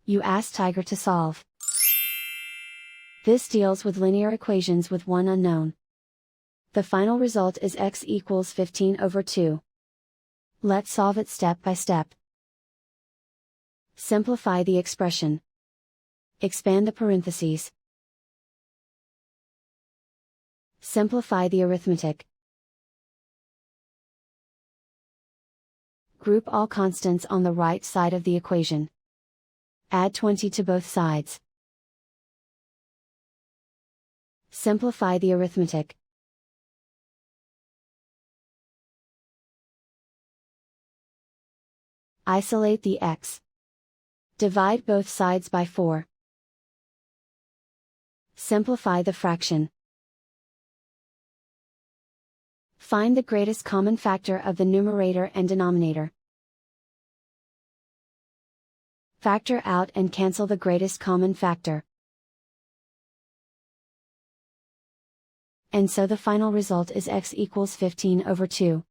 You ask Tiger to solve. This deals with linear equations with one unknown. The final result is x equals 15 over 2. Let's solve it step by step. Simplify the expression. Expand the parentheses. Simplify the arithmetic. Group all constants on the right side of the equation. Add 20 to both sides. Simplify the arithmetic. Isolate the x. Divide both sides by 4. Simplify the fraction. Find the greatest common factor of the numerator and denominator. Factor out and cancel the greatest common factor. And so the final result is x equals 15 over 2.